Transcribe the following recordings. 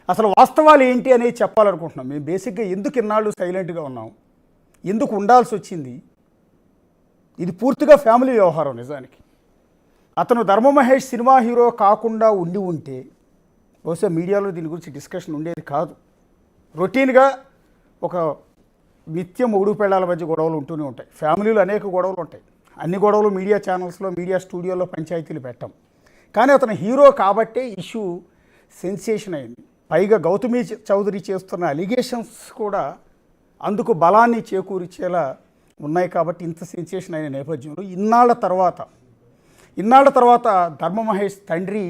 అసలు వాస్తవాలు ఏంటి అనేది చెప్పాలనుకుంటున్నాం. మేము బేసిక్గా ఎందుకు ఇన్నాళ్ళు సైలెంట్గా ఉన్నాం, ఎందుకు ఉండాల్సి వచ్చింది, ఇది పూర్తిగా ఫ్యామిలీ వ్యవహారం. నిజానికి అతను ధర్మ మహేష్ సినిమా హీరో కాకుండా ఉంటే బహుశా మీడియాలో దీని గురించి డిస్కషన్ ఉండేది కాదు. రొటీన్గా ఒక నిత్యం మొగుడు పెళ్ళాల మధ్య గొడవలు ఉంటూనే ఉంటాయి. ఫ్యామిలీలో అనేక గొడవలు ఉంటాయి. అన్ని గొడవలు మీడియా ఛానల్స్లో, మీడియా స్టూడియోలో, పంచాయతీలు పెట్టాం. కానీ అతను హీరో కాబట్టే ఇష్యూ సెన్సేషన్ అయింది. పైగా గౌతమి చౌదరి చేస్తున్న అలిగేషన్స్ కూడా అందుకు బలాన్ని చేకూర్చేలా ఉన్నాయి. కాబట్టి ఇంత సెన్సేషన్ అయిన నేపథ్యంలో ఇన్నాళ్ల తర్వాత ధర్మ మహేష్ తండ్రి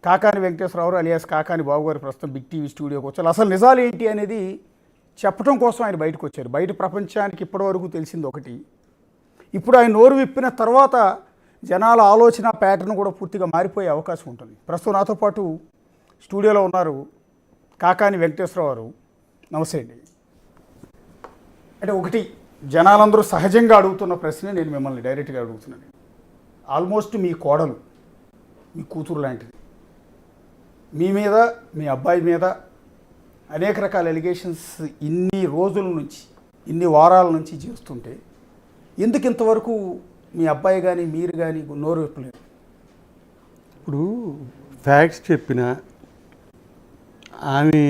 కాకాని వెంకటేశ్వరరావు అలియాస్ కాకాని బాబు గారు ప్రస్తుతం బిగ్ టీవీ స్టూడియోకి వచ్చారు. అసలు నిజాలు ఏంటి అనేది చెప్పడం కోసం ఆయన బయటకు వచ్చారు. బయట ప్రపంచానికి ఇప్పటివరకు తెలిసింది ఒకటి. ఇప్పుడు ఆయన నోరు విప్పిన తర్వాత జనాల ఆలోచన ప్యాటర్న్ కూడా పూర్తిగా మారిపోయే అవకాశం ఉంటుంది. ప్రస్తుతం నాతో పాటు స్టూడియోలో ఉన్నారు కాకాని వెంకటేశ్వరరావు. నమస్తే అండి. అంటే ఒకటి జనాలందరూ సహజంగా అడుగుతున్న ప్రశ్నే నేను మిమ్మల్ని డైరెక్ట్గా అడుగుతున్నాను. ఆల్మోస్ట్ మీ కోడలు, మీ కూతురు లాంటిది, మీ మీద, మీ అబ్బాయి మీద అనేక రకాల ఎలిగేషన్స్ ఇన్ని రోజుల నుంచి, ఇన్ని వారాల నుంచి చేస్తుంటే ఎందుకు ఇంతవరకు మీ అబ్బాయి కానీ మీరు కానీ నోరు విప్పలేదు? ఇప్పుడు ఫ్యాక్ట్స్ చెప్పిన ఆమె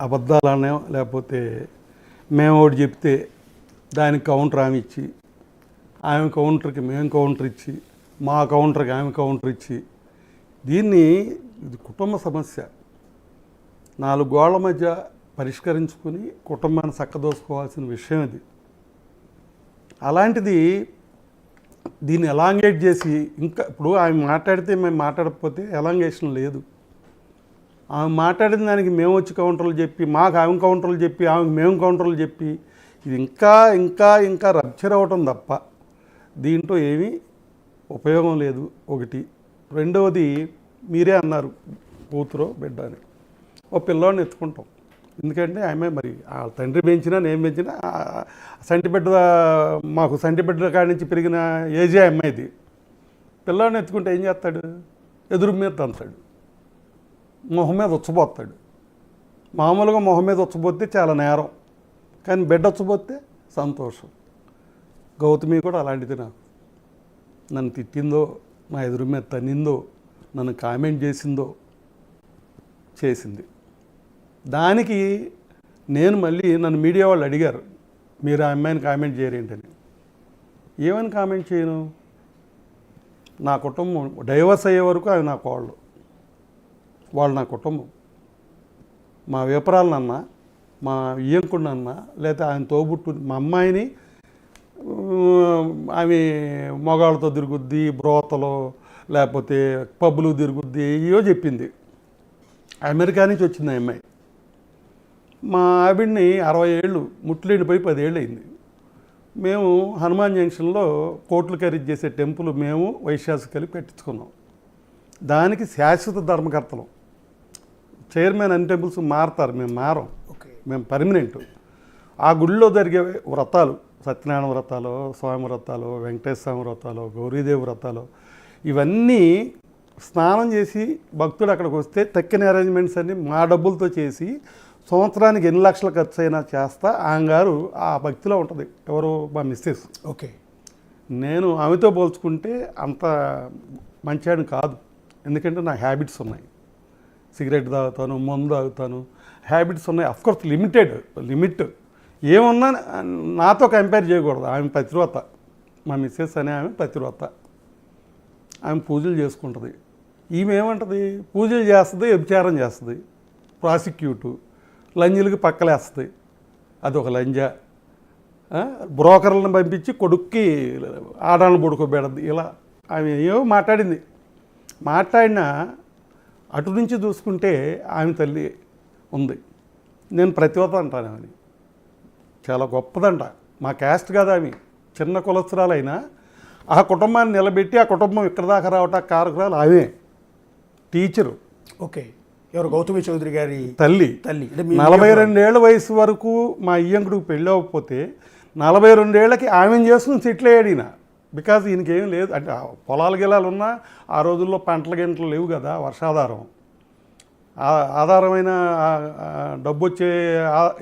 అబద్ధాలనే, లేకపోతే మేము ఒకటి చెప్తే దానికి కౌంటర్ ఆమె ఇచ్చి, ఆమె కౌంటర్కి మేము కౌంటర్ ఇచ్చి, మా కౌంటర్కి ఆమె కౌంటర్ ఇచ్చి, దీన్ని ఇది కుటుంబ సమస్య. 4 గోళ్ల మధ్య పరిష్కరించుకొని కుటుంబాన్ని చక్కదోసుకోవాల్సిన విషయం ఇది. అలాంటిది దీన్ని ఎలాంగేట్ చేసి, ఇంకా ఇప్పుడు ఆమె మాట్లాడితే మేము మాట్లాడకపోతే ఎలాంగేషన్ లేదు. ఆమె మాట్లాడిన దానికి మేము వచ్చి కౌంటర్లు చెప్పి, మాకు ఆమె కౌంటర్లు చెప్పి, ఆమెకు మేము కౌంటర్లు చెప్పి, ఇది ఇంకా ఇంకా ఇంకా రప్చర్ అవ్వటం తప్ప దీంట్లో ఏమీ ఉపయోగం లేదు. ఒకటి. రెండవది, మీరే అన్నారు కూతురో బిడ్డ అని. ఓ పిల్లోడిని ఎత్తుకుంటాం. ఎందుకంటే ఆమె మరి ఆ తండ్రి పెంచినా నేను పెంచినా సంటిబిడ్డ, మాకు సంటిబిడ్డ కాడి నుంచి పెరిగిన ఏజే అమ్మాయిది. పిల్లోడిని ఎత్తుకుంటే ఏం చేస్తాడు? ఎదురు మీద తంతాడు, మొహం మీద ఉచ్చబోస్తాడు. మామూలుగా మొహం మీద ఉచ్చబోతే చాలా నేరం, కానీ బిడ్డ ఉచ్చబోతే సంతోషం. గౌతమి కూడా అలాంటిది. నన్ను తిట్టిందో, నా ఎదురు మీద తన్నిందో, నన్ను కామెంట్ చేసిందో చేసింది. దానికి నేను మళ్ళీ నన్ను మీడియా వాళ్ళు అడిగారు, మీరు ఆ అమ్మాయిని కామెంట్ చేయరేంటని. ఏమని కామెంట్ చేయను? నా కుటుంబం డైవర్స్ అయ్యే వరకు అవి నా కోళ్ళు, వాళ్ళు నా కుటుంబం. మా విపరాలనన్నా, మా ఇయ్యంకుడినన్నా, లేకపోతే ఆయన తోబుట్టు మా అమ్మాయిని ఆమె మొగాళ్ళతో తిరుగుద్ది, బ్రోతలో లేకపోతే పబ్బులు తిరుగుద్ది, ఏయో చెప్పింది. అమెరికా నుంచి వచ్చింది ఆ అమ్మాయి. మా ఆవిడ్ని 60 ఏళ్ళు ముట్లేండిపోయి 10 ఏళ్ళు అయింది. మేము హనుమాన్ జంక్షన్లో కోట్లు ఖరీదు చేసే టెంపుల్ మేము వైశ్యాస్ కలిపి పెట్టించుకున్నాం. దానికి శాశ్వత ధర్మకర్తలం. చైర్మన్ అన్ని టెంపుల్స్ మారుతారు, మేము మారం. మేము పర్మనెంట్. ఆ గుడిలో జరిగే వ్రతాలు, సత్యనారాయణ వ్రతాలు, స్వామి వ్రతాలు, వెంకటేశ్వర స్వామి వ్రతాలు, గౌరీదేవి వ్రతాలు, ఇవన్నీ స్నానం చేసి భక్తుడు అక్కడికి వస్తే తక్కిన అరేంజ్మెంట్స్ అన్నీ మా డబ్బులతో చేసి సంవత్సరానికి ఎన్ని లక్షలు ఖర్చు అయినా చేస్తా ఆమె గారు ఆ భక్తిలో ఉంటుంది. ఎవరు? మా మిస్సెస్. ఓకే. నేను ఆమెతో పోల్చుకుంటే అంత మంచివాడిని కాదు. ఎందుకంటే నా హ్యాబిట్స్ ఉన్నాయి. సిగరెట్ తాగుతాను, మందు తాగుతాను, హ్యాబిట్స్ ఉన్నాయి. అఫ్కోర్స్ లిమిట్ ఏమున్నా నాతో కంపేర్ చేయకూడదు. ఆమె పతివ్రత, మా మిస్సెస్ అనే ఆమె పతివ్రత. ఆమె పూజలు చేసుకుంటుంది. ఈమె ఏమంటుంది? పూజలు చేస్తుంది, వ్యభిచారం చేస్తుంది, ప్రాసిక్యూటు, లంజులకి పక్కలేస్తుంది. అదొక లంజ. బ్రోకర్లను పంపించి కొడుక్కి ఆడాలను పడుకోబెడద్ది. ఇలా ఆమె ఏమో మాట్లాడినా అటు నుంచి చూసుకుంటే ఆమె తల్లి ఉంది. నేను ప్రతివత అంటాను. ఆమెని చాలా గొప్పదంట. మా క్యాస్ట్ కాదు ఆమె, చిన్న కులస్తురాలైనా ఆ కుటుంబాన్ని నిలబెట్టి ఆ కుటుంబం ఇక్కడ దాకా రావటం కారకురాలు ఆమె. టీచరు. ఓకే. ఎవరు? గౌతమి చౌదరి గారి తల్లి. 42 ఏళ్ళ వయసు వరకు మా ఇయ్యంకుడికి పెళ్ళి అవ్వకపోతే 42 ఏళ్ళకి ఆమెను చేసుకుని సెటిల్ అయ్యాడు ఈయన. బికాజ్ ఈయనకేం లేదు. అంటే పొలాలు గిలాలు ఉన్నా ఆ రోజుల్లో పంటల గింటలు లేవు కదా, వర్షాధారం. ఆధారమైన డబ్బు వచ్చే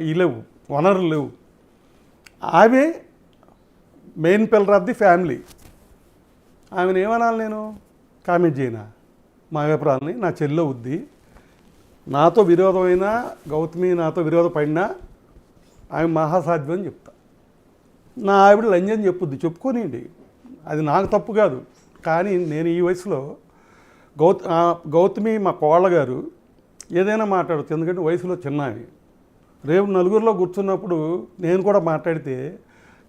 ఇవి లేవు, వనరులు లేవు. ఆమె main pillar of the family. ఆమెను ఏమనాలి నేను? కామెంట్ చేయనా? మా అభిప్రాయాన్ని నా చెల్లె ఉద్ది, నాతో విరోధమైనా గౌతమి నాతో విరోధపడినా ఆమె మహాసాధ్యం అని చెప్తా. నా ఆవిడ లంజని చెప్పుద్ది, చెప్పుకోనిండి, అది నాకు తప్పు కాదు. కానీ నేను ఈ వయసులో గౌతమి మా కోళ్ళగారు ఏదైనా మాట్లాడచ్చు, ఎందుకంటే వయసులో చిన్నవి. రేపు నలుగురిలో కూర్చున్నప్పుడు నేను కూడా మాట్లాడితే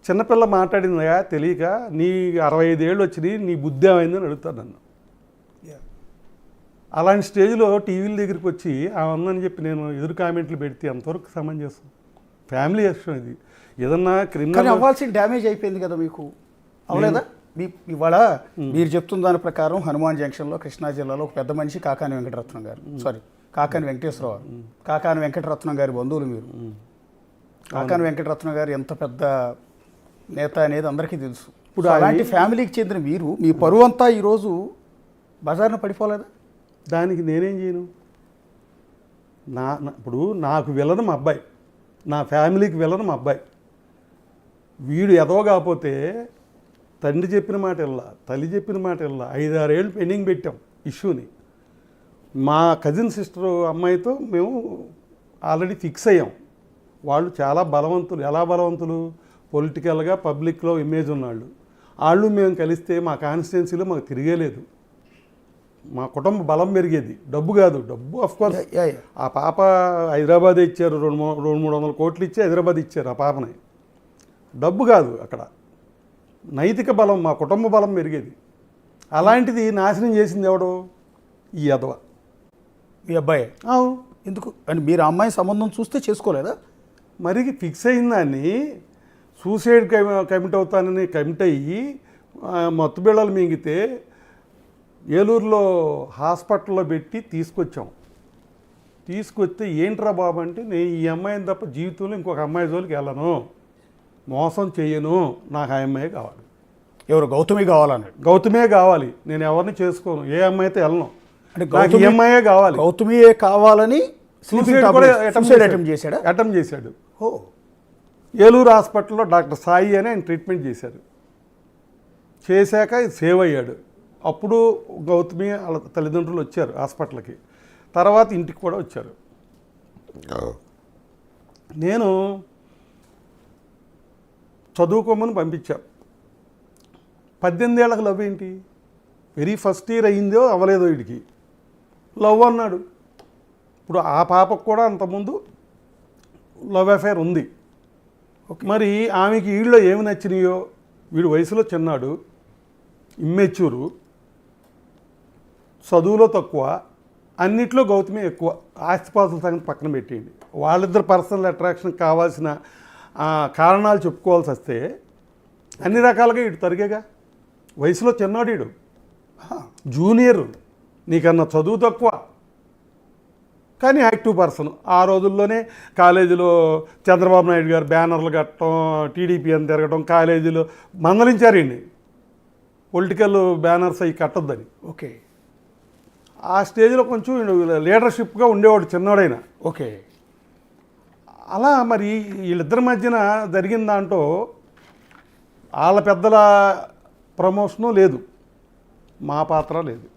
చిన్నపిల్ల మాట్లాడిందా తెలియక నీ 65 ఏళ్ళు వచ్చినాయి, నీ బుద్ధి ఏమైందని అడుగుతాను నన్ను. అలాంటి స్టేజ్లో టీవీల దగ్గరికి వచ్చి అవన్నని చెప్పి నేను ఎదురు కామెంట్లు పెడితే అంతవరకు సమంజసం. ఫ్యామిలీ విషయం ఇది. ఏదన్నా క్రిమినల్ అవ్వాల్సిన డ్యామేజ్ అయిపోయింది కదా మీకు, అవలేదా? ఇవాళ మీరు చెప్తున్న దాని ప్రకారం హనుమాన్ జంక్షన్లో కృష్ణా జిల్లాలో ఒక పెద్ద మనిషి కాకాని వెంకటరత్నం గారు, కాకాని వెంకటేశ్వరరావు, కాకాని వెంకటరత్నం గారి బంధువులు మీరు. కాకాని వెంకటరత్నం గారు ఎంత పెద్ద నేత అనేది అందరికీ తెలుసు. ఇప్పుడు అలాంటి ఫ్యామిలీకి చెందిన మీరు, మీ పరువు అంతా ఈరోజు బజార్న పడిపోలేదా? దానికి నేనేం చేయను? ఇప్పుడు నాకు వెళ్ళను మా అబ్బాయి, నా ఫ్యామిలీకి వెళ్ళను మా అబ్బాయి. వీడు ఎదవ కాకపోతే తండ్రి చెప్పిన మాట వెళ్ళా, తల్లి చెప్పిన మాట వెళ్ళా. 5-6 ఏళ్ళు పెండింగ్ పెట్టాం ఇష్యూని. మా కజిన్ సిస్టర్ అమ్మాయితో మేము ఆల్రెడీ ఫిక్స్ అయ్యాం. వాళ్ళు చాలా బలవంతులు. ఎలా బలవంతులు? పొలిటికల్గా పబ్లిక్లో ఇమేజ్ ఉన్నాళ్ళు. వాళ్ళు మేము కలిస్తే మా కాన్స్టిట్యున్సీలో మాకు తిరిగేలేదు. మా కుటుంబ బలం పెరిగేది, డబ్బు కాదు. డబ్బు అఫ్కోర్స్ ఆ పాప హైదరాబాద్ ఇచ్చారు, 200-300 కోట్లు ఇచ్చి హైదరాబాద్ ఇచ్చారు ఆ పాపని. డబ్బు కాదు అక్కడ, నైతిక బలం, మా కుటుంబ బలం పెరిగేది. అలాంటిది నాశనం చేసింది ఎవడో? ఈ అదవ, మీ అబ్బాయి. ఎందుకు అని మీరు ఆ అమ్మాయి సంబంధం చూస్తే చేసుకోలేదా? మరి ఫిక్స్ అయిన దాన్ని సూసైడ్ కమిట్ అవుతానని కమిట్ అయ్యి మత్తు బిళ్ళలు మింగితే ఏలూరులో హాస్పిటల్లో పెట్టి తీసుకొచ్చాం. తీసుకొస్తే ఏంట్రా బాబు అంటే, నేను ఈ అమ్మాయిని తప్ప జీవితంలో ఇంకొక అమ్మాయి జోలికి వెళ్ళను, మోసం చెయ్యను, నాకు ఆ అమ్మాయి కావాలి. ఎవరు? గౌతమి కావాలన్నాడు. గౌతమే కావాలి, నేను ఎవరిని చేసుకోను, ఏ అమ్మాయితో వెళ్ళను, అంటే ఈ అమ్మాయే కావాలి. గౌతమియే కావాలని అటెంప్ట్ చేశాడు. ఏలూరు హాస్పిటల్లో డాక్టర్ సాయి అని ఆయన ట్రీట్మెంట్ చేశారు. చేశాక సేవ్ అయ్యాడు. అప్పుడు గౌతమి వాళ్ళ తల్లిదండ్రులు వచ్చారు హాస్పిటల్కి. తర్వాత ఇంటికి కూడా వచ్చారు. నేను చదువుకోమని పంపించాను. 18 ఏళ్ళకి లవ్ ఏంటి? వెరీ ఫస్ట్ ఇయర్ అయిందో అవ్వలేదో వీడికి లవ్ అన్నాడు. ఇప్పుడు ఆ పాపకు కూడా అంతకుముందు లవ్ అఫైర్ ఉంది. మరి ఆమెకి వీళ్ళలో ఏమి నచ్చినాయో, వీడు వయసులో చిన్నాడు, ఇమ్మెచ్యూరు, చదువులో తక్కువ, అన్నిట్లో గౌతమి ఎక్కువ. ఆస్తిపాస్తుల సంగతి పక్కన పెట్టేయండి. వాళ్ళిద్దరు పర్సనల్ అట్రాక్షన్ కావాల్సిన కారణాలు చెప్పుకోవాల్సి వస్తే అన్ని రకాలుగా ఇటు తరిగేగా. వయసులో చిన్నాడు వీడు, జూనియరు, నీకన్నా చదువు తక్కువ, కానీ యాక్టివ్ పర్సన్. ఆ రోజుల్లోనే కాలేజీలో చంద్రబాబు నాయుడు గారు బ్యానర్లు కట్టడం, టీడీపీ అని తిరగడం, కాలేజీలో మందలించారండి పొలిటికల్ బ్యానర్స్ అవి కట్టొద్దని. ఓకే, ఆ స్టేజ్లో కొంచెం లీడర్షిప్గా ఉండేవాడు చిన్నవాడైనా. ఓకే, అలా మరి వీళ్ళిద్దరి మధ్యన జరిగిన దాంట్లో వాళ్ళ పెద్దల ప్రమోషను లేదు, మా పాత్ర లేదు.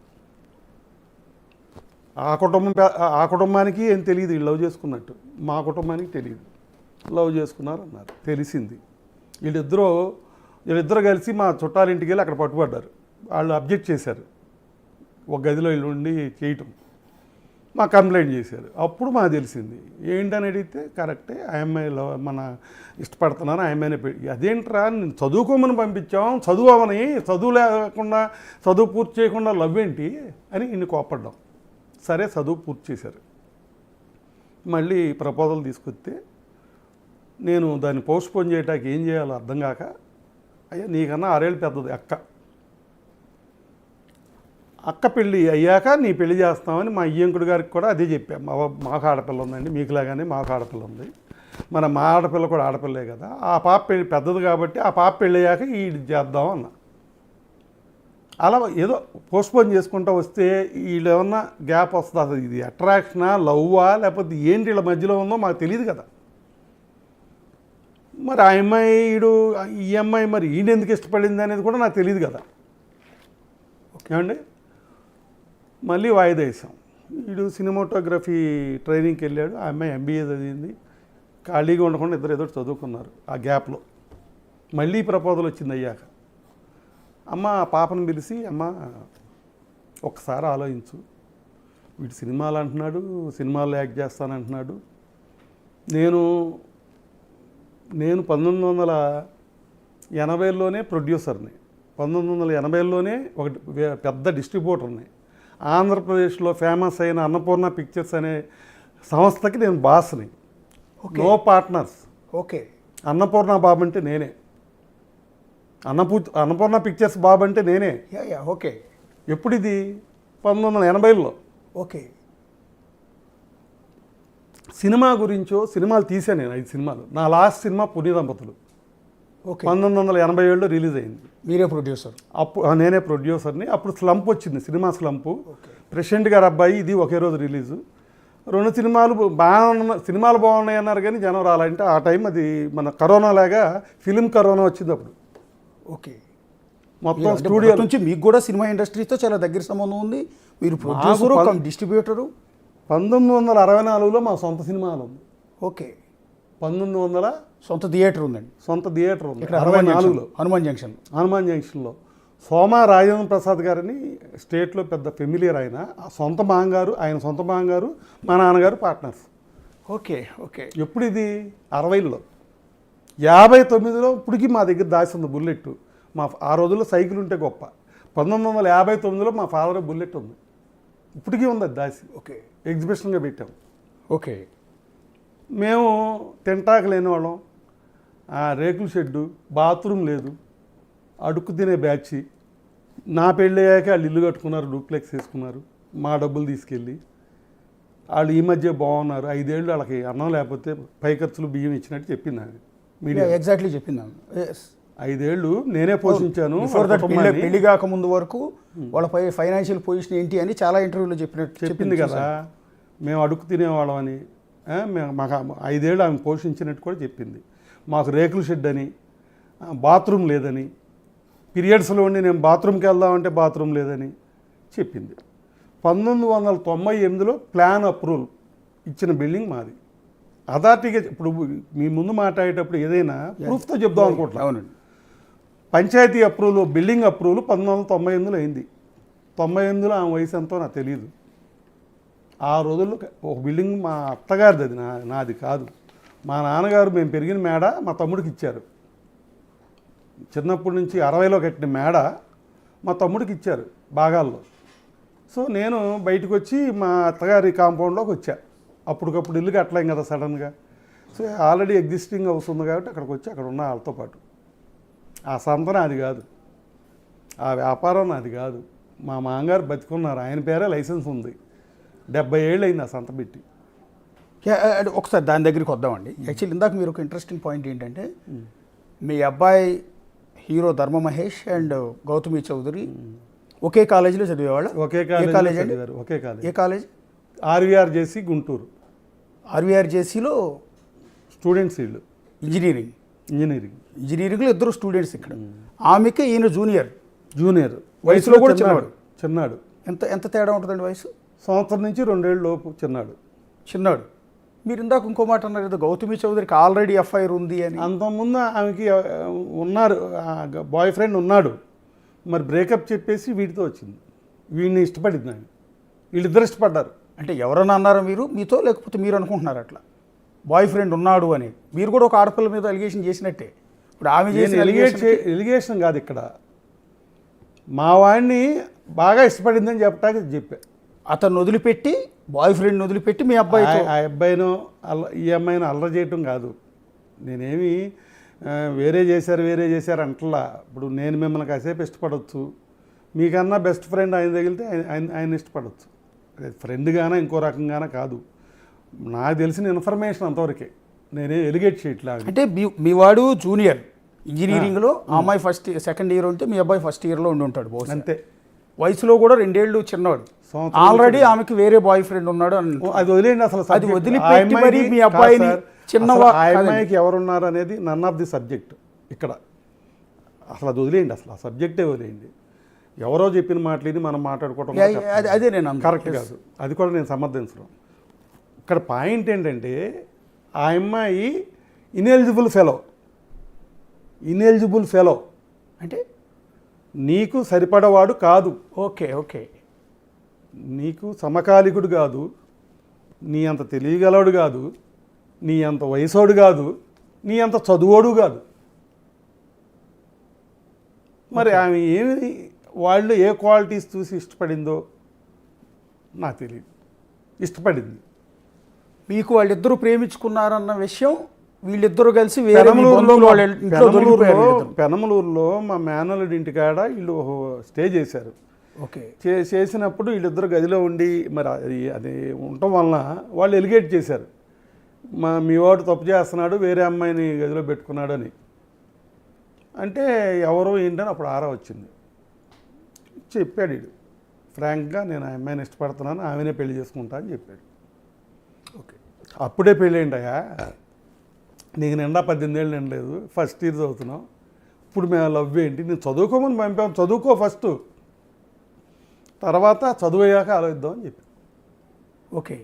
ఆ కుటుంబానికి ఏం తెలియదు వీళ్ళు లవ్ చేసుకున్నట్టు, మా కుటుంబానికి తెలియదు. లవ్ చేసుకున్నారు అన్నారు, తెలిసింది. వీళ్ళిద్దరూ కలిసి మా చుట్టాలింటికి వెళ్ళి అక్కడ పట్టుబడ్డారు. వాళ్ళు అబ్జెక్ట్ చేశారు, ఒక గదిలో వీళ్ళు ఉండి చేయటం. మా కంప్లైంట్ చేశారు. అప్పుడు మాకు తెలిసింది. ఏంటని అడిగితే కరెక్టే, ఆ అమ్మాయిలో మన ఇష్టపడుతున్నాను, ఆ అమ్మాయిని అదేంట్రా నేను చదువుకోమని పంపించాం, చదువు అవని, చదువు లేకుండా చదువు పూర్తి చేయకుండా లవ్ ఏంటి అని ఇన్ని కోపడ్డాం. సరే చదువు పూర్తి చేశారు. మళ్ళీ ప్రపోజల్ తీసుకొస్తే నేను దాన్ని పోస్ట్పోన్ చేయడానికి ఏం చేయాలో అర్థం కాక, అయ్యా నీకన్నా 6 ఏళ్ళు పెద్దది అక్క పెళ్ళి అయ్యాక నీ పెళ్లి చేస్తామని మా అయ్యంకుడు గారికి కూడా అదే చెప్పాం. మాకు ఆడపిల్ల ఉందండి, మీకులాగానే మాకు ఆడపిల్ల ఉంది, మన మా ఆడపిల్ల కూడా ఆడపిల్లే కదా, ఆ పాప పెళ్ళి పెద్దది కాబట్టి ఆ పాప పెళ్ళి అయ్యాక ఈ చేద్దాం అన్న. అలా ఏదో పోస్ట్పోన్ చేసుకుంటూ వస్తే వీళ్ళు ఏమన్నా గ్యాప్ వస్తుంది, అసలు ఇది అట్రాక్షనా, లవ్వా, లేకపోతే ఏంటి వీళ్ళ మధ్యలో ఉందో మాకు తెలియదు కదా. మరి ఆ అమ్మాయి ఈ అమ్మాయి మరి ఈయన ఎందుకు ఇష్టపడింది అనేది కూడా నాకు తెలియదు కదా. ఏమండి, మళ్ళీ వాయిదా వేసాం. వీడు సినిమాటోగ్రఫీ ట్రైనింగ్కి వెళ్ళాడు, ఆ అమ్మాయి ఎంబీఏ చదివింది. ఖాళీగా ఉండకుండా ఇద్దరు ఏదో చదువుకున్నారు. ఆ గ్యాప్లో మళ్ళీ ప్రపోజల్ వచ్చింది అయ్యాక. అమ్మ ఆ పాపను పిలిచి, అమ్మ ఒక్కసారి ఆలోచించు, వీడు సినిమాలు అంటున్నాడు, సినిమాల్లో యాక్ట్ చేస్తానంటున్నాడు. నేను 1980లోనే ప్రొడ్యూసర్ని, 1980లోనే ఒక పెద్ద డిస్ట్రిబ్యూటర్ని. ఆంధ్రప్రదేశ్లో ఫేమస్ అయిన అన్నపూర్ణ పిక్చర్స్ అనే సంస్థకి నేను బాస్ని. No partners. Okay. Annapurna Babu అంటే నేనే, అన్నపూర్ణ పిక్చర్స్ బాబు అంటే నేనే. ఓకే. ఎప్పుడు ఇది? 1980లో. ఓకే. సినిమా గురించో, సినిమాలు తీసాను నేను 5 సినిమాలు. నా లాస్ట్ సినిమా పుణ్య దంపతులు, ఓకే. 1987లో రిలీజ్ అయింది. మీరే ప్రొడ్యూసర్? అప్పుడు నేనే ప్రొడ్యూసర్ని. అప్పుడు స్లంప్ వచ్చింది, సినిమా స్లంపు. ప్రెసిడెంట్ గారు అబ్బాయి, ఇది ఒకే రోజు రిలీజు. 2 సినిమాలు సినిమాలు బాగున్నాయి అన్నారు కానీ జనం రాలంటే ఆ టైం అది మన కరోనా లాగా ఫిలిం కరోనా వచ్చింది అప్పుడు. ఓకే. మొత్తం స్టూడియో నుంచి మీకు కూడా సినిమా ఇండస్ట్రీతో చాలా దగ్గర సంబంధం ఉంది. మీరు ప్రొడ్యూసరు, డిస్ట్రిబ్యూటరు. 1964లో మా సొంత సినిమాలు ఉంది. ఓకే. 1900 సొంత థియేటర్ ఉందండి. సొంత థియేటర్ ఉంది. ఇక్కడ 64లో హనుమాన్ జంక్షన్లో సోమా రాజేంద్ర ప్రసాద్ గారని స్టేట్లో పెద్ద ఫెమిలియర్. ఆయన సొంత మాంగారు, మా నాన్నగారు పార్ట్నర్స్. ఓకే. ఓకే. ఎప్పుడు ఇది? 60లో. 59లో ఇప్పటికీ మా దగ్గర దాసి ఉంది బుల్లెట్. ఆ రోజుల్లో సైకిల్ ఉంటే గొప్ప. 1959లో మా ఫాదర్ బుల్లెట్ ఉంది, ఇప్పటికీ ఉంది అది దాసి. ఓకే. ఎగ్జిబిషన్గా పెట్టాం. ఓకే. మేము తింటాక లేని వాళ్ళం, రేకుల షెడ్డు, బాత్రూమ్ లేదు, అడుక్కు తినే బ్యాచ్. నా పెళ్ళి అయ్యాక వాళ్ళు ఇల్లు కట్టుకున్నారు, డూప్లెక్స్ వేసుకున్నారు, మా డబ్బులు తీసుకెళ్ళి. వాళ్ళు ఈ మధ్య బాగున్నారు. 5 ఏళ్ళు వాళ్ళకి అన్నం లేకపోతే పై ఖర్చులు బియ్యం ఇచ్చినట్టు చెప్పింది ఆమె మీడియా. ఎగ్జాక్ట్లీ చెప్పిందాము. 5 ఏళ్ళు నేనే పోషించాను. పెళ్లి కాకముందు వరకు వాళ్ళపై ఫైనాన్షియల్ పొజిషన్ ఏంటి అని చాలా ఇంటర్వ్యూలో చెప్పింది కదా. మేము అడుక్కు తినేవాళ్ళం అని. మాకు 5 ఏళ్ళు ఆమె పోషించినట్టు కూడా చెప్పింది. మాకు రేకుల షెడ్ అని, బాత్రూమ్ లేదని, పీరియడ్స్లో ఉండి నేను బాత్రూమ్కి వెళ్దామంటే బాత్రూమ్ లేదని చెప్పింది. 1998లో ప్లాన్ అప్రూవల్ ఇచ్చిన బిల్డింగ్ మాది. అథారిటీగా ఇప్పుడు మీ ముందు మాట్లాడేటప్పుడు ఏదైనా ప్రూఫ్తో చెప్దాం అనుకుంటున్నాను. అవునండి. పంచాయతీ అప్రూవల్, బిల్డింగ్ అప్రూవల్ 1998లో అయింది. 98లో ఆమె వయసు ఎంతో నాకు తెలియదు. ఆ రోజుల్లో ఒక బిల్డింగ్ మా అత్తగారిది, అది నాది కాదు. మా నాన్నగారు మేము పెరిగిన మేడ మా తమ్ముడికి ఇచ్చారు. చిన్నప్పటి నుంచి 60లో కట్టిన మేడ మా తమ్ముడికి ఇచ్చారు భాగాల్లో. సో నేను బయటకు వచ్చి మా అత్తగారి కాంపౌండ్లోకి వచ్చా. అప్పటికప్పుడు ఇల్లు కట్టలేం కదా సడన్గా. సో ఆల్రెడీ ఎగ్జిస్టింగ్ హౌస్ ఉంది కాబట్టి అక్కడికి వచ్చి అక్కడ ఉన్న వాళ్ళతో పాటు. ఆ సంతన అది కాదు, ఆ వ్యాపారం అది కాదు. మా మామగారు బతికున్నారు, ఆయన పేరే లైసెన్స్ ఉంది. 70 ఏళ్ళు అయింది ఆ సంత పెట్టి. ఒకసారి దాని దగ్గరికి వద్దామండి. యాక్చువల్లీ ఇందాక మీరు ఒక ఇంట్రెస్టింగ్ పాయింట్ ఏంటంటే, మీ అబ్బాయి హీరో ధర్మ మహేష్ అండ్ గౌతమి చౌదరి ఒకే కాలేజీలో చదివేవాళ్ళు. ఒకే కాలేజ్ చదివారు. ఒకే కాలేజ్. ఏ కాలేజ్? ఆర్వీఆర్జేసీ గుంటూరు. ఆర్వీఆర్జేసీలో స్టూడెంట్స్ వీళ్ళు. ఇంజనీరింగ్లో ఇద్దరు స్టూడెంట్స్ ఇక్కడ. ఆమెకి ఈయన జూనియర్ వయసులో కూడా చిన్నాడు. ఎంత తేడా ఉంటుందండి వయసు? సంవత్సరం నుంచి 2 ఏళ్ళ లోపు చిన్నాడు. మీరు ఇందాక ఇంకో మాట అన్నారు కదా, గౌతమి చౌదరికి ఆల్రెడీ ఎఫ్ఐఆర్ ఉంది అని. అంతకుముందు ఆమెకి ఉన్నారు, బాయ్ ఫ్రెండ్ ఉన్నాడు. మరి బ్రేకప్ చెప్పేసి వీటితో వచ్చింది. వీడిని ఇష్టపడింది ఆమె. వీళ్ళిద్దరు ఇష్టపడ్డారు. అంటే ఎవరన్నా అన్నారా మీరు, మీతో, లేకపోతే మీరు అనుకుంటున్నారు అట్లా బాయ్ ఫ్రెండ్ ఉన్నాడు అని? మీరు కూడా ఒక ఆడపిల్ల మీద ఎలిగేషన్ చేసినట్టే. ఇప్పుడు ఆమె చేసిన ఎలిగేషన్ కాదు ఇక్కడ. మా వాడిని బాగా ఇష్టపడిందని చెప్పా. అతను వదిలిపెట్టి, బాయ్ ఫ్రెండ్ని వదిలిపెట్టి మీ అబ్బాయి, ఆ అబ్బాయినో ఈ అమ్మాయినో అల్లరి చేయటం కాదు. నేనేమి వేరే చేశారు అంటలా. ఇప్పుడు నేను మిమ్మల్ని కాసేపు ఇష్టపడవచ్చు, మీకన్నా బెస్ట్ ఫ్రెండ్ ఆయన తగిలితే ఆయన ఇష్టపడవచ్చు. ఫ్రెండ్గానా ఇంకో రకంగానా కాదు. నాకు తెలిసిన ఇన్ఫర్మేషన్ అంతవరకే. నేనే ఎలిగేట్ చేయట్లా. అంటే మీ వాడు జూనియర్, ఇంజనీరింగ్లో ఆ అమ్మాయి సెకండ్ ఇయర్ ఉంటే మీ అబ్బాయి ఫస్ట్ ఇయర్లో ఉండి ఉంటాడు బహుశా. అంతే. వయసులో కూడా 2 ఏళ్ళు చిన్నవాడు. సంవత్సరం ఆల్రెడీ ఆమెకి వేరే బాయ్ ఫ్రెండ్ ఉన్నాడు అని. అది వదిలేండి అసలు. అది వదిలిపెట్టి మరి మీ అబ్బాయిని ఆ అమ్మాయికి ఎవరున్నారు అనేది నన్ ఆఫ్ ది సబ్జెక్ట్ ఇక్కడ. అసలు అది వదిలేయండి, అసలు ఆ సబ్జెక్టే వదిలేయండి. ఎవరో చెప్పిన మాటలేని మనం మాట్లాడుకోవటం అదే నేను కరెక్ట్ కాదు. అది కూడా నేను సమర్థించడం. ఇక్కడ పాయింట్ ఏంటంటే ఆ అమ్మాయి ఇనెలిజిబుల్ ఫెలో అంటే నీకు సరిపడవాడు కాదు. Okay okay. నీకు సమకాలికుడు కాదు, నీ అంత తెలియగలవాడు కాదు, నీ అంత వయసోడు కాదు, నీ అంత చదువుడు కాదు. మరి ఆమె ఏమి వాళ్ళు ఏ క్వాలిటీస్ చూసి ఇష్టపడిందో నాకు తెలియదు. ఇష్టపడింది. మీకు వాళ్ళిద్దరూ ప్రేమించుకున్నారన్న విషయం వీళ్ళిద్దరూ కలిసి పెనమలూరులో మా మేనల్లుడి ఇంటికాడ వీళ్ళు స్టే చేశారు. ఓకే. చేసినప్పుడు వీళ్ళిద్దరు గదిలో ఉండి మరి అది ఉండటం వలన వాళ్ళు ఎలిగేట్ చేశారు, మీ వాడు తప్పు చేస్తున్నాడు, వేరే అమ్మాయిని గదిలో పెట్టుకున్నాడు అని. అంటే ఎవరో ఏంటని అప్పుడు ఆరా వచ్చింది. చెప్పాడు వీడు ఫ్రాంక్గా, నేను ఆ అమ్మాయిని ఇష్టపడుతున్నాను, ఆమెనే పెళ్లి చేసుకుంటా అని చెప్పాడు. ఓకే. అప్పుడే పెళ్ళి ఏంటయ్యా, నీకు నిండా 18 ఏళ్ళు నిండలేదు, ఫస్ట్ ఇయర్ చదువుతున్నావు, ఇప్పుడు మేము లవ్ ఏంటి, నేను చదువుకోమని పంపాము, చదువుకో ఫస్ట్, తర్వాత చదువయ్యాక ఆలోచిద్దాం అని చెప్పి. ఓకే.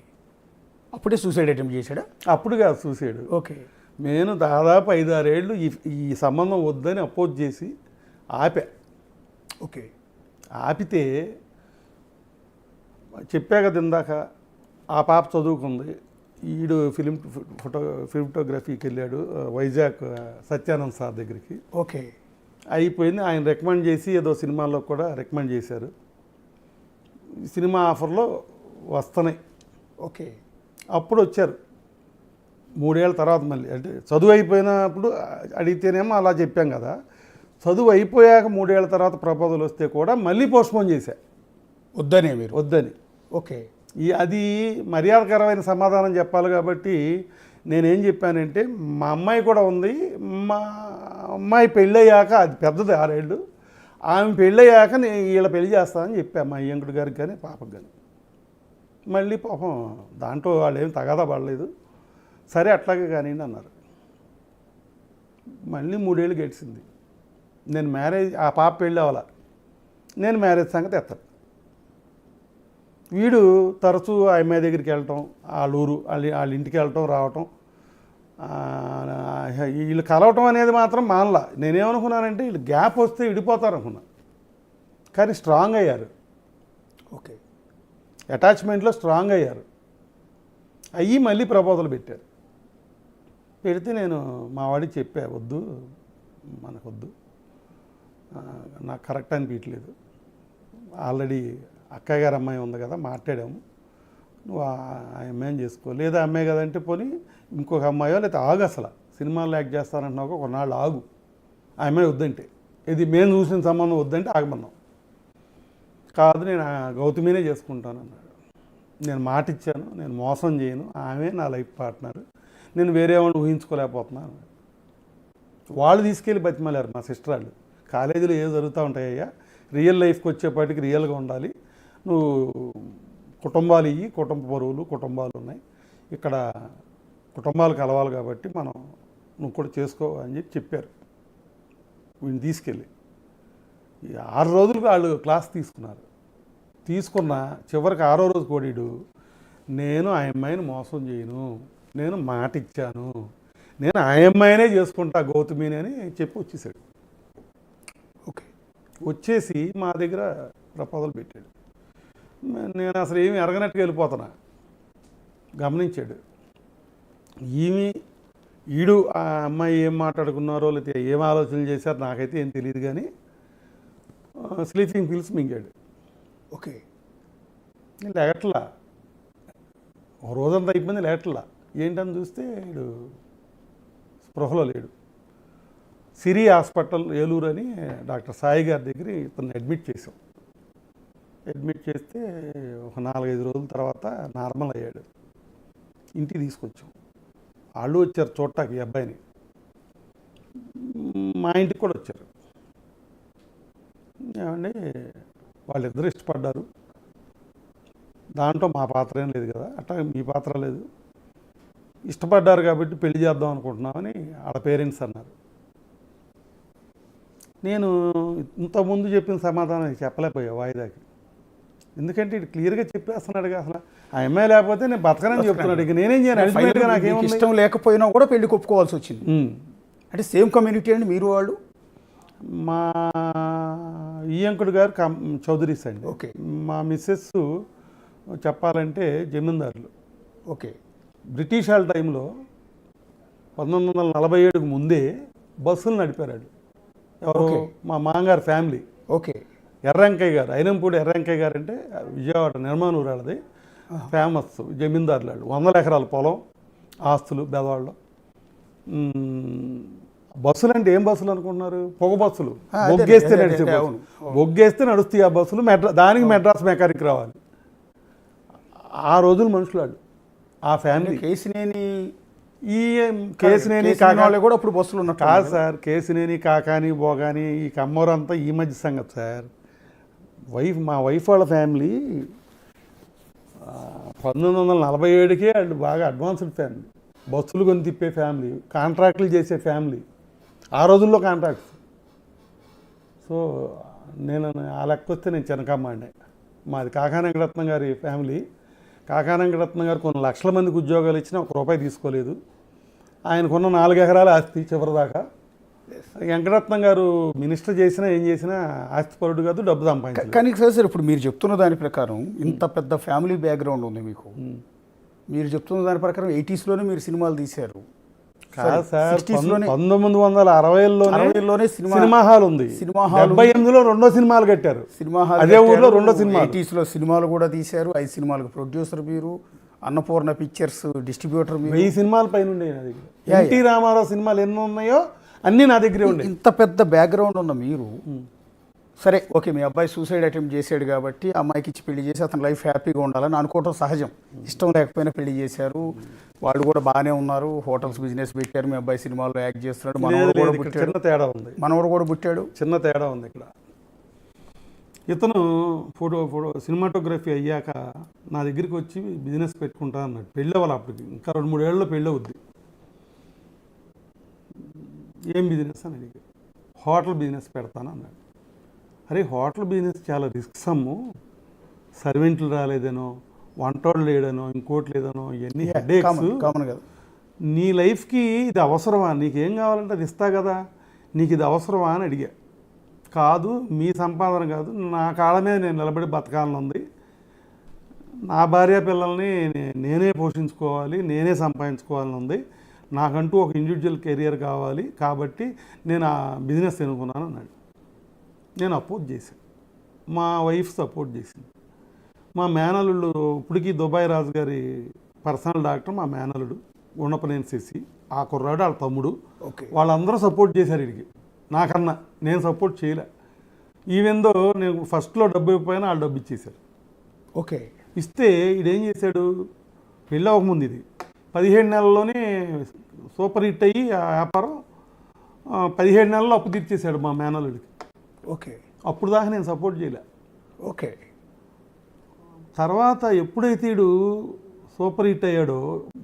అప్పుడే సూసైడ్ అటెంప్ట్ చేశాడా? అప్పుడు కాదు సూసైడ్. ఓకే. నేను దాదాపు 5-6 ఏళ్ళు ఈ సంబంధం వద్దని అపోజ్ చేసి ఆపా. ఓకే. ఆపితే చెప్పా కదా ఇందాక, ఆ పాప చదువుకుంది, ఈడు ఫోటోగ్రఫీకి వెళ్ళాడు వైజాగ్ సత్యానంద్ సార్ దగ్గరికి. ఓకే. అయిపోయింది. ఆయన రికమెండ్ చేసి ఏదో సినిమాల్లో కూడా రికమెండ్ చేశారు. సినిమా ఆఫర్లో వస్తున్నాయి. ఓకే. అప్పుడు వచ్చారు 3 ఏళ్ళ తర్వాత మళ్ళీ. అంటే చదువు అయిపోయినప్పుడు అడిగితేనేమో అలా చెప్పాం కదా, చదువు అయిపోయాక 3 ఏళ్ళ తర్వాత ప్రపోజల్ వస్తే కూడా మళ్ళీ పోస్ట్పోన్ చేశా, వద్దనే మీరు వద్దని. ఓకే. అది మర్యాదకరమైన సమాధానం చెప్పాలి కాబట్టి నేనేం చెప్పానంటే, మా అమ్మాయి కూడా ఉంది, మా అమ్మాయి పెళ్ళయ్యాక, అది పెద్దది 6 ఏళ్ళు, ఆమె పెళ్ళయ్యాక నేను వీళ్ళ పెళ్లి చేస్తానని చెప్పాను మా అయ్యంకుడి గారికి కానీ పాపకు కానీ. మళ్ళీ పాపం దాంట్లో వాళ్ళు ఏం తగాదా పడలేదు, సరే అట్లాగే కానీ అన్నారు. మళ్ళీ 3 ఏళ్ళు గడిచింది. నేను మ్యారేజ్, ఆ పాప పెళ్ళి అవ్వాల, నేను మ్యారేజ్ సంగతి ఎత్తాను. వీడు తరచూ ఆ అమ్మాయి దగ్గరికి వెళ్ళటం, వాళ్ళ ఊరు వాళ్ళ ఇంటికి వెళ్ళటం రావటం, వీళ్ళు కలవటం అనేది మాత్రం మానలా. నేనేమనుకున్నానంటే వీళ్ళు గ్యాప్ వస్తే విడిపోతారు అనుకున్నా, కానీ స్ట్రాంగ్ అయ్యారు. ఓకే. అటాచ్మెంట్లో స్ట్రాంగ్ అయ్యారు. అయ్యి మళ్ళీ ప్రపోజల్ పెట్టారు. పెడితే నేను మా వాడికి చెప్పా, వద్దు మనకొద్దు, నాకు కరెక్ట్ అనిపించలేదు, ఆల్రెడీ అక్కయ్య గారు అమ్మాయి ఉంది కదా, మాట్లాడాము, నువ్వు ఆ అమ్మాయిని చేసుకో, లేదా అమ్మాయి కదంటే పోనీ ఇంకొక అమ్మాయో లేదా ఆగు, అసలు సినిమాల్లో యాక్ట్ చేస్తానంటున్నావు కొన్నాళ్ళు ఆగు, ఆ అమ్మాయి వద్దంటే, ఇది మేము చూసిన సంబంధం వద్దంటే ఆగమన్నాం. కాదు నేను గౌతమినే చేసుకుంటాను అన్నాడు. నేను మాట ఇచ్చాను, నేను మోసం చేయను, ఆమె నా లైఫ్ పార్ట్నర్, నేను వేరే వాడిని ఊహించుకోలేకపోతున్నాను. వాళ్ళు తీసుకెళ్ళి బతిమలారు మా సిస్టర్ వాళ్ళు, కాలేజీలో ఏదో జరుగుతూ ఉంటాయ్యా, రియల్ లైఫ్కి వచ్చేపాటికి రియల్గా ఉండాలి, నువ్వు కుటుంబాలు కుటుంబ బరువులు కుటుంబాలు ఉన్నాయి, ఇక్కడ కుటుంబాలు కలవాలి కాబట్టి నువ్వు కూడా చేసుకో అని చెప్పారు. వీడిని తీసుకెళ్ళి 6 రోజులు వాళ్ళు క్లాస్ తీసుకున్న చివరికి 6వ రోజు కోడీడు, నేను ఆ అమ్మాయిని మోసం చేయను, నేను మాట ఇచ్చాను, నేను ఆ అమ్మాయినే చేసుకుంటా గౌతమిని అని చెప్పి వచ్చేసాడు. ఓకే. వచ్చేసి మా దగ్గర ప్రపోజల్ పెట్టాడు. నేను అసలు ఏమి ఎరగనట్టుగా వెళ్ళిపోతున్నా. గమనించాడు ఈడు ఆ అమ్మాయి ఏం మాట్లాడుకున్నారో లేకపోతే ఏం ఆలోచనలు చేశారో నాకైతే ఏం తెలియదు, కానీ స్లీపింగ్ పిల్స్ మింగాడు. ఓకే. నేను లేగట్లా, ఒక రోజంతా అయిపోయింది లేగట్లా. ఏంటని చూస్తే వీడు స్పృహలో లేడు. సిరి హాస్పిటల్ ఏలూరు అని డాక్టర్ సాయి గారి దగ్గర ఇతను అడ్మిట్ చేసాం. అడ్మిట్ చేస్తే ఒక 4-5 రోజుల తర్వాత నార్మల్ అయ్యాడు. ఇంటికి తీసుకొచ్చాం. వాళ్ళు వచ్చారు చూడటానికి ఈ అబ్బాయిని. మా ఇంటికి కూడా వచ్చారు. ఏమండి వాళ్ళిద్దరూ ఇష్టపడ్డారు, దాంట్లో మా పాత్ర ఏం లేదు కదా, అట్లా మీ పాత్ర లేదు, ఇష్టపడ్డారు కాబట్టి పెళ్లి చేద్దాం అనుకుంటున్నామని వాళ్ళ పేరెంట్స్ అన్నారు. నేను ఇంతకుముందు చెప్పిన సమాధానం చెప్పలేకపోయా వాయిదాకి. ఎందుకంటే ఇటు క్లియర్గా చెప్పేస్తున్నాడు అసలు ఆ అమ్మాయి లేకపోతే నేను బతకనని చెప్తున్నాడు. ఇక నేనేం చేయను, అల్టిమేట్గా నాకేమో ఇష్టం లేకపోయినా కూడా పెళ్లి ఒప్పుకోవాల్సి వచ్చింది. అంటే సేమ్ కమ్యూనిటీ అండి మీరు వాళ్ళు? మా ఈయంకుడు గారు చౌదరీస్ అండి. ఓకే. మా మిస్సెస్ చెప్పాలంటే జమీందారులు. ఓకే. బ్రిటిష్ వాళ్ళ టైంలో 1947కు ముందే బస్సులు నడిపారు. ఎవరు? మా మామగారు ఫ్యామిలీ. ఓకే. ఎర్రంకయ్య గారు, అయినంపూడి ఎర్రంకయ్య గారు అంటే విజయవాడ నిర్మాణూరు వాళ్ళది ఫేమస్ జమీందారులు వాళ్ళు. 100 ఎకరాల పొలం, ఆస్తులు బెదవాళ్ళు. బస్సులు అంటే ఏం బస్సులు అనుకుంటున్నారు? పొగ బస్సులు. బొగ్గేస్తే నడిచే బస్సులు. బొగ్గేస్తే నడుస్తాయి ఆ బస్సులు. దానికి మెడ్రాస్ మెకానిక్ రావాలి. ఆ రోజులు మనుషులు వాళ్ళు. ఆ ఫ్యామిలీ. కేసినేని కాకాని కూడా అప్పుడు బస్సులు ఉన్నారు కాదు సార్. కేసినేని, కాకాని, బోగాని, ఈ కమ్మోరంతా ఈ మధ్య సంగతి సార్. మా వైఫ్ వాళ్ళ ఫ్యామిలీ 1947కే వాళ్ళు బాగా అడ్వాన్స్డ్ ఫ్యామిలీ. బస్సులు కొని తిప్పే ఫ్యామిలీ, కాంట్రాక్టులు చేసే ఫ్యామిలీ. ఆ రోజుల్లో కాంట్రాక్ట్స్. సో నేను ఆ లెక్క వస్తే నేను చిన్నకమ్మాడినే. మాది కాకా వెంకటరత్నం గారి ఫ్యామిలీ. కాకా వెంకటరత్నం గారు కొన్ని లక్షల మందికి ఉద్యోగాలు ఇచ్చినా ₹1 తీసుకోలేదు. ఆయనకున్న 4 ఎకరాల ఆస్తి చివరిదాకా. వెంకటరత్నం గారు మినిస్టర్ చేసినా ఏం చేసినా ఆస్తిపరుడు కాదు, డబ్బు సంపాదించారు. కానీ సార్ ఇప్పుడు మీరు చెప్తున్న దాని ప్రకారం ఇంత పెద్ద ఫ్యామిలీ బ్యాక్గ్రౌండ్ ఉంది మీకు. మీరు చెప్తున్న దాని ప్రకారం 80sలోనే మీరు సినిమాలు తీశారు. కాదు సార్, 1960లోనే సినిమా హాల్ ఉంది. సినిమా హాల్ 78లో 2వ సినిమాలు కట్టారు. సినిమా హాల్ అదే ఊర్లో 2వ సినిమా. 80sలో సినిమాలు కూడా తీశారు. 5 సినిమాలకు ప్రొడ్యూసర్ మీరు, అన్నపూర్ణ పిక్చర్స్ డిస్ట్రిబ్యూటర్ మీరు. 1000 సినిమాల పైన ఉండే నా దగ్గర. ఎన్టీ రామారావు సినిమాలు ఎన్ని ఉన్నాయో అన్నీ నా దగ్గరే ఉండే. ఇంత పెద్ద బ్యాక్గ్రౌండ్ ఉన్న మీరు సరే ఓకే, మీ అబ్బాయి సూసైడ్ అటెంప్ట్ చేశాడు కాబట్టి అమ్మాయికి ఇచ్చి పెళ్లి చేసి అతని లైఫ్ హ్యాపీగా ఉండాలని అనుకోవటం సహజం. ఇష్టం లేకపోయినా పెళ్లి చేశారు. వాళ్ళు కూడా బాగానే ఉన్నారు, హోటల్స్ బిజినెస్ పెట్టారు, మీ అబ్బాయి సినిమాల్లో యాక్ట్ చేస్తున్నాడు. మనవడు కూడా పుట్టాడు. చిన్న తేడా ఉంది. మనవడు కూడా పుట్టాడు. చిన్న తేడా ఉంది ఇక్కడ. ఇతను సినిమాటోగ్రఫీ అయ్యాక నా దగ్గరికి వచ్చి బిజినెస్ పెట్టుకుంటా అన్నాడు. పెళ్ళి అవ్వాలి అప్పటికి, ఇంకా 2-3 ఏళ్ళలో పెళ్ళి అవుద్ది. ఏం బిజినెస్ అని అడిగాడు. హోటల్ బిజినెస్ పెడతాను అన్నాడు. అరే హోటల్ బిజినెస్ చాలా రిస్క్స్ అమ్ము, సర్వెంట్లు రాలేదనో, వంటోళ్ళు లేడనో, ఇంకోటి లేదనో, ఇవన్నీ హెడేక్స్. నీ లైఫ్కి ఇది అవసరమా? నీకేం కావాలంటే అది ఇస్తా కదా, నీకు ఇది అవసరమా అని అడిగా. కాదు, మీ సంపాదన కాదు, నా కాళ్ళ మీద నేను నిలబడి బతకాలని ఉంది, నా భార్య పిల్లల్ని నేనే పోషించుకోవాలి, నేనే సంపాదించుకోవాలని ఉంది, నాకంటూ ఒక ఇండివిజువల్ కెరియర్ కావాలి, కాబట్టి నేను ఆ బిజినెస్ ఎన్నుకున్నాను అన్నాడు. నేను అపోజ్ చేశాను, మా వైఫ్ సపోర్ట్ చేసింది. మా మేనల్లుడు ఇప్పటికీ దుబాయ్ రాజు గారి పర్సనల్ డాక్టర్, మా మేనల్లుడు గుణపనేని శశి, ఆ కుర్రాడు వాళ్ళ తమ్ముడు, వాళ్ళందరూ సపోర్ట్ చేశారు వీడికి. నాకన్నా నేను సపోర్ట్ చేయలే. ఈవెందో నేను ఫస్ట్లో డబ్బు ఇవ్వకపోయినా వాళ్ళు డబ్బు ఇచ్చేశారు. ఓకే. ఇస్తే ఈడేం చేశాడు, పెళ్ళి అవ్వకముందు ఇది 17 నెలల్లోనే సూపర్ హిట్ అయ్యి ఆ వ్యాపారం 17 నెలల్లో అప్పు తీర్చేశాడు మా మేనల్లుడికి. ఓకే. అప్పుడు దాకా నేను సపోర్ట్ చేయలే. ఓకే. తర్వాత ఎప్పుడైతే వీడు సూపర్ హిట్ అయ్యాడో,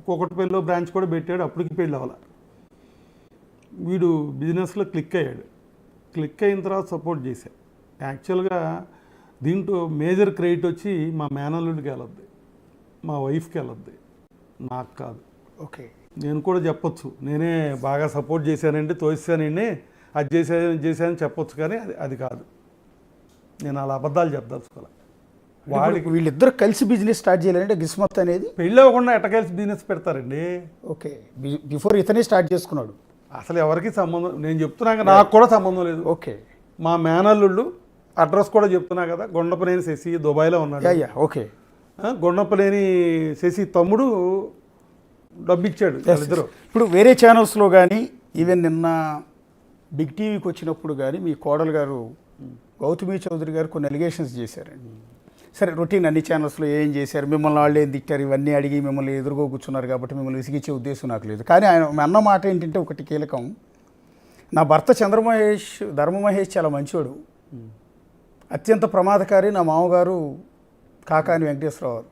కూకట్పల్లిలో బ్రాంచ్ కూడా పెట్టాడు, అప్పటికి పెళ్ళి అవ్వాలి. వీడు బిజినెస్లో క్లిక్ అయ్యాడు. క్లిక్ అయిన తర్వాత సపోర్ట్ చేశాడు. యాక్చువల్గా దీంట్లో మేజర్ క్రెడిట్ వచ్చి మా మేనల్లుడికి వెళ్ళొద్ది, మా వైఫ్కి వెళ్ళొద్ది, నాకు కాదు. ఓకే. నేను కూడా చెప్పొచ్చు, నేనే బాగా సపోర్ట్ చేశానండి, తోసానండి, అది చేశానని చెప్పొచ్చు, కానీ అది కాదు. నేను అలా అబద్ధాలు చెప్పదలుచుకోవాలి. వాడికి వీళ్ళిద్దరు కలిసి బిజినెస్ స్టార్ట్ చేయాలంటే గిస్మత్ అనేది పెళ్ళి అవ్వకుండా ఎట్ట కలిసి బిజినెస్ పెడతారండి. ఓకే. బిఫోర్ ఇతనే స్టార్ట్ చేసుకున్నాడు. అసలు ఎవరికి సంబంధం, నేను చెప్తున్నాక నాకు కూడా సంబంధం లేదు. ఓకే. మా మేనల్లుళ్ళు అడ్రస్ కూడా చెప్తున్నా కదా, గుండపనేని శశి దుబాయ్లో ఉన్నాడు. ఓకే. గుండపనేని శశి తమ్ముడు డబ్బు ఇచ్చాడు వాళ్ళిద్దరు. ఇప్పుడు వేరే ఛానల్స్లో కానీ ఈవెన్ నిన్న బిగ్ టీవీకి వచ్చినప్పుడు కానీ మీ కోడలు గారు గౌతమి చౌదరి గారు కొన్ని అలిగేషన్స్ చేశారండి. సరే రొటీన్ అన్ని ఛానల్స్లో ఏం చేశారు, మిమ్మల్ని వాళ్ళు ఏం తిట్టారు, ఇవన్నీ అడిగి మిమ్మల్ని ఎదురుగా కూర్చున్నారు కాబట్టి మిమ్మల్ని విసిగించే ఉద్దేశం నాకు లేదు. కానీ ఆయన అన్న మాట ఏంటంటే ఒకటి కీలకం, నా భర్త చంద్రమహేష్ ధర్మమహేష్ చాలా మంచివాడు, అత్యంత ప్రమాదకారి నా మామగారు కాకాని వెంకటేశ్వరరావు గారు,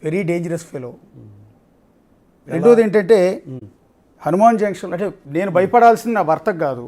వెరీ డేంజరస్ ఫెలో. రెండోది ఏంటంటే హనుమాన్ జంక్షన్, అంటే నేను భయపడాల్సింది నా భర్తకు కాదు,